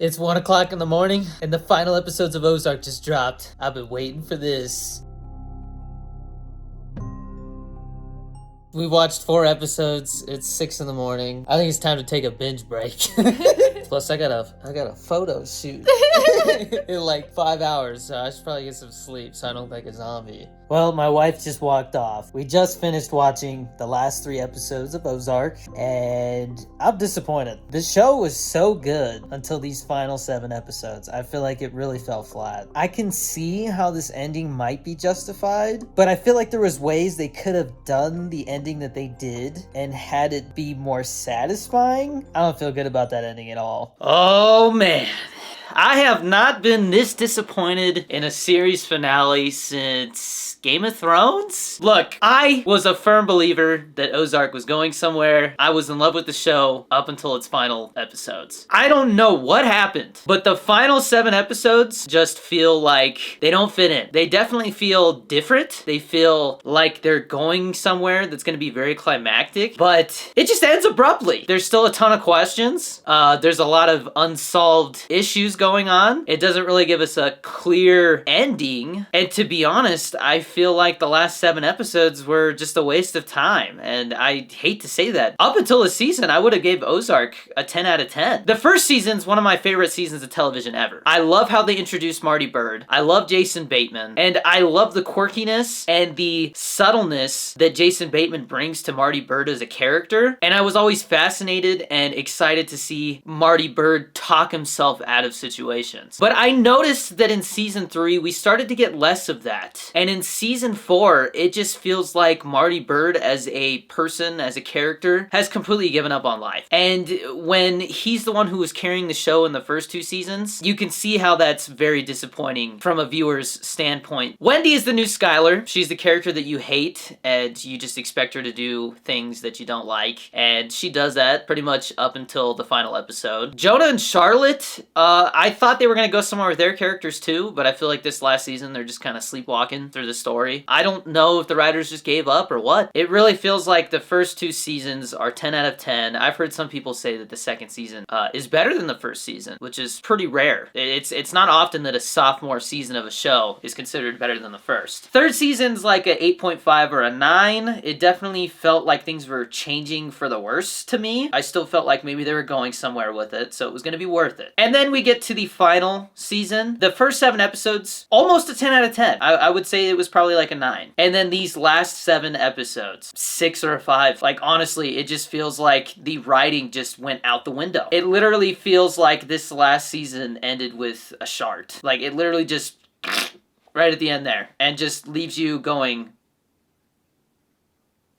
It's 1 o'clock in the morning, and the final episodes of Ozark just dropped. I've been waiting for this. We watched 4 episodes. It's 6 in the morning. I think it's time to take a binge break. Plus, I got a photo shoot in like 5 hours, so I should probably get some sleep so I don't look like a zombie. Well, my wife just walked off. We just finished watching the last 3 episodes of Ozark, and I'm disappointed. The show was so good until these final 7 episodes. I feel like it really fell flat. I can see how this ending might be justified, but I feel like there was ways they could have done the ending that they did and had it be more satisfying. I don't feel good about that ending at all. Oh man. I have not been this disappointed in a series finale since Game of Thrones? Look, I was a firm believer that Ozark was going somewhere. I was in love with the show up until its final episodes. I don't know what happened, but the final 7 episodes just feel like they don't fit in. They definitely feel different. They feel like they're going somewhere that's going to be very climactic, but it just ends abruptly. There's still a ton of questions. There's a lot of unsolved issues going on. It doesn't really give us a clear ending. And to be honest, I feel like the last 7 episodes were just a waste of time. And I hate to say that. Up until this season, I would have gave Ozark a 10 out of 10. The first season's one of my favorite seasons of television ever. I love how they introduced Marty Byrde. I love Jason Bateman. And I love the quirkiness and the subtleness that Jason Bateman brings to Marty Byrde as a character. And I was always fascinated and excited to see Marty Byrde talk himself out of situations. But I noticed that in season 3, we started to get less of that. And in season 4, it just feels like Marty Byrde as a person, as a character, has completely given up on life. And when he's the one who was carrying the show in the first 2 seasons, you can see how that's very disappointing from a viewer's standpoint. Wendy is the new Skylar. She's the character that you hate, and you just expect her to do things that you don't like. And she does that pretty much up until the final episode. Jonah and Charlotte, I thought they were going to go somewhere with their characters too, but I feel like this last season they're just kind of sleepwalking through the story. I don't know if the writers just gave up or what. It really feels like the first 2 seasons are 10 out of 10. I've heard some people say that the second season is better than the first season, which is pretty rare. It's not often that a sophomore season of a show is considered better than the first. Third season's like a 8.5 or a 9. It definitely felt like things were changing for the worse to me. I still felt like maybe they were going somewhere with it, so it was going to be worth it. And then we get to the final season. The first 7 episodes, almost a 10 out of 10. I would say it was probably like a 9. And then these last 7 episodes, 6 or a 5. Like, honestly, it just feels like the writing just went out the window. It literally feels like this last season ended with a shart. Like, it literally just right at the end there, and just leaves you going,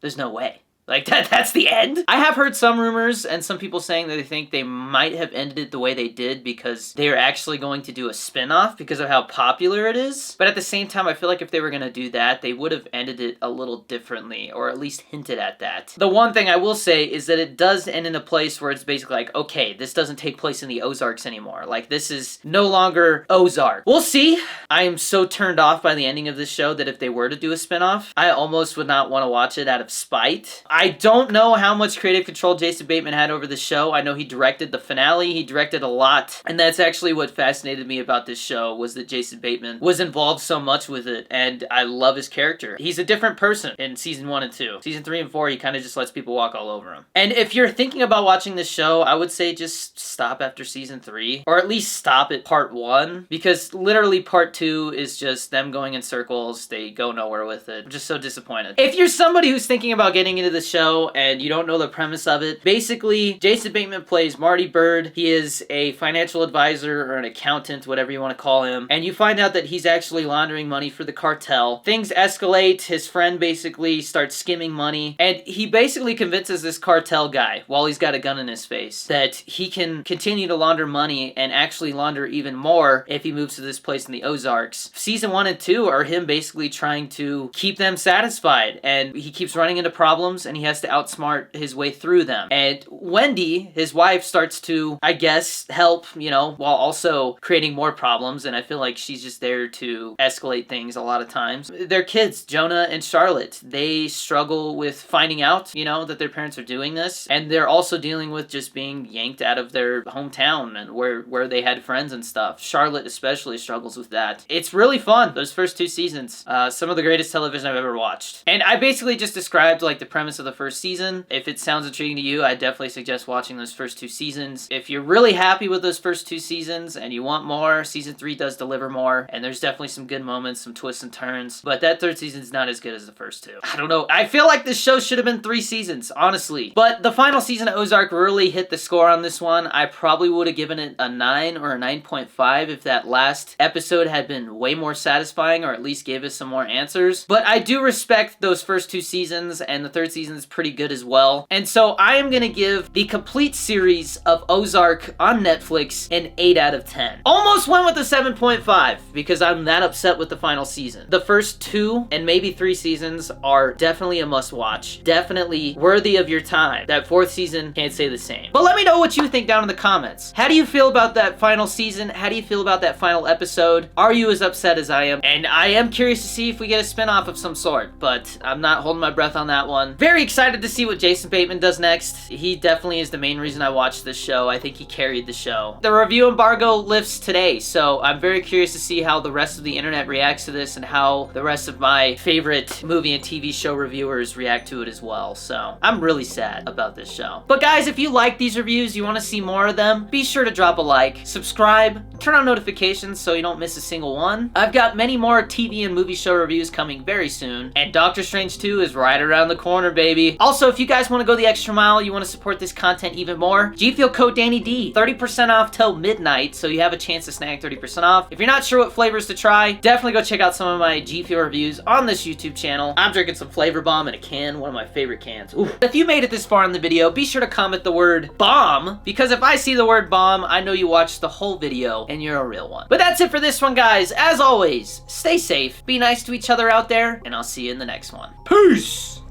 there's no way. Like, that's the end? I have heard some rumors and some people saying that they think they might have ended it the way they did because they are actually going to do a spin-off because of how popular it is. But at the same time, I feel like if they were going to do that, they would have ended it a little differently, or at least hinted at that. The one thing I will say is that it does end in a place where it's basically like, okay, this doesn't take place in the Ozarks anymore. Like, this is no longer Ozark. We'll see. I am so turned off by the ending of this show that if they were to do a spin-off, I almost would not want to watch it out of spite. I don't know how much creative control Jason Bateman had over the show. I know he directed the finale. He directed a lot. And that's actually what fascinated me about this show, was that Jason Bateman was involved so much with it. And I love his character. He's a different person in season 1 and 2. Season 3 and 4, he kind of just lets people walk all over him. And if you're thinking about watching this show, I would say just stop after season 3. Or at least stop at part 1. Because literally part 2 is just them going in circles. They go nowhere with it. I'm just so disappointed. If you're somebody who's thinking about getting into the show and you don't know the premise of it, basically Jason Bateman plays Marty Byrde. He is a financial advisor or an accountant, whatever you want to call him, and you find out that he's actually laundering money for the cartel. Things escalate. His friend basically starts skimming money, and he basically convinces this cartel guy, while he's got a gun in his face, that he can continue to launder money and actually launder even more if he moves to this place in the Ozarks. Season 1 and 2 are him basically trying to keep them satisfied, and he keeps running into problems, and and he has to outsmart his way through them. And Wendy, his wife, starts to, I guess, help, you know, while also creating more problems, and I feel like she's just there to escalate things a lot of times. Their kids, Jonah and Charlotte, they struggle with finding out, you know, that their parents are doing this, and they're also dealing with just being yanked out of their hometown and where they had friends and stuff. Charlotte especially struggles with that. It's really fun, those first 2 seasons. Some of the greatest television I've ever watched. And I basically just described like the premise of the first season. If it sounds intriguing to you, I definitely suggest watching those first 2 seasons. If you're really happy with those first 2 seasons and you want more, season 3 does deliver more, and there's definitely some good moments, some twists and turns, but that 3rd season's not as good as the first 2. I don't know. I feel like this show should have been 3 seasons, honestly. But the final season of Ozark really hit the score on this one. I probably would have given it a 9 or a 9.5 if that last episode had been way more satisfying, or at least gave us some more answers. But I do respect those first 2 seasons, and the 3rd season is pretty good as well. And so I am gonna give the complete series of Ozark on Netflix an 8 out of 10. Almost went with a 7.5 because I'm that upset with the final season. The first 2 and maybe 3 seasons are definitely a must watch. Definitely worthy of your time. That 4th season, can't say the same. But let me know what you think down in the comments. How do you feel about that final season? How do you feel about that final episode? Are you as upset as I am? And I am curious to see if we get a spin-off of some sort, but I'm not holding my breath on that one. Very excited to see what Jason Bateman does next. He definitely is the main reason I watched this show. I think he carried the show. The review embargo lifts today, so I'm very curious to see how the rest of the internet reacts to this and how the rest of my favorite movie and TV show reviewers react to it as well. So I'm really sad about this show. But guys, if you like these reviews, you want to see more of them, be sure to drop a like, subscribe, turn on notifications so you don't miss a single one. I've got many more TV and movie show reviews coming very soon, and Doctor Strange 2 is right around the corner, baby. Also, if you guys want to go the extra mile, you want to support this content even more, GFUEL code DannyD, 30% off till midnight, so you have a chance to snag 30% off. If you're not sure what flavors to try, definitely go check out some of my GFUEL reviews on this YouTube channel. I'm drinking some Flavor Bomb in a can, one of my favorite cans. Ooh. If you made it this far in the video, be sure to comment the word bomb, because if I see the word bomb, I know you watched the whole video and you're a real one. But that's it for this one, guys. As always, stay safe, be nice to each other out there, and I'll see you in the next one. Peace!